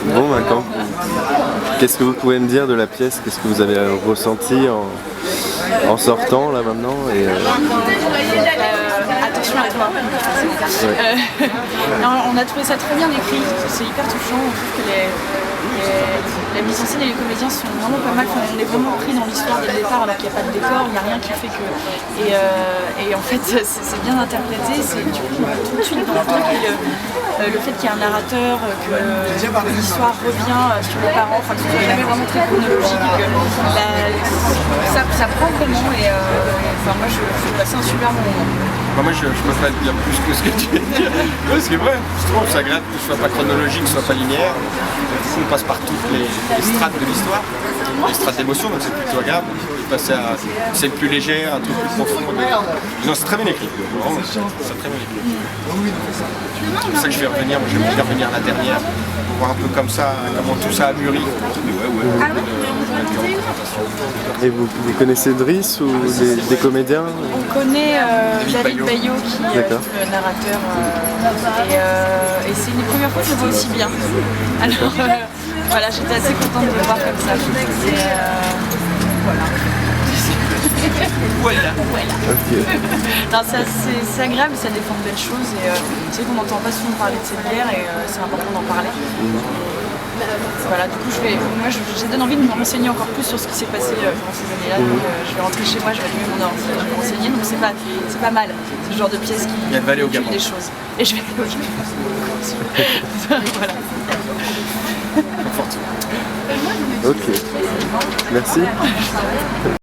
Bon, maintenant, qu'est-ce que vous pouvez me dire de la pièce? Qu'est-ce que vous avez ressenti en sortant là maintenant Attention à toi. Non, on a trouvé ça très bien écrit, c'est hyper touchant. On trouve que la mise en scène et les comédiens sont vraiment pas mal. On est vraiment pris dans l'histoire dès le départ alors qu'il n'y a pas de décor, il n'y a rien qui fait que... Et en fait c'est bien interprété, c'est du coup tout de suite dans le truc. Le fait qu'il y ait un narrateur, que l'histoire revient sur les parents, enfin que ce soit jamais vraiment très chronologique et que ça prend vraiment moi je passais un super bon moment. Moi je peux pas te dire plus que ce que tu viens de dire. Ouais, c'est vrai, je trouve que c'est agréable que ce soit pas chronologique, que ce soit pas linéaire. Du coup on passe par toutes les strates de l'histoire, les strates d'émotion, donc c'est plutôt agréable. Passer à celle plus légère, un truc plus profond. Non, c'est très bien écrit. Vraiment, c'est très bien écrit. C'est pour ça que je vais revenir, je vais revenir la dernière, pour voir un peu comme ça, comment tout ça a mûri. Et vous connaissez Driss ou des comédiens? On connaît David Baillot qui est le narrateur et c'est une des premières fois que je le vois aussi bien. Alors voilà, j'étais assez contente de le voir comme ça. Voilà. Okay. C'est agréable, ça défend de belles choses et c'est vrai qu'on n'entend pas souvent parler de cette guerre et c'est important d'en parler. Voilà, du coup j'ai donné envie de me renseigner encore plus sur ce qui s'est passé pendant ces années-là. Donc je vais rentrer chez moi, je vais allumer mon ordi, je vais me renseigner, donc c'est pas mal. C'est le genre de pièce qui dit des choses. Et je vais aller au Gabon. Voilà. Ok, merci.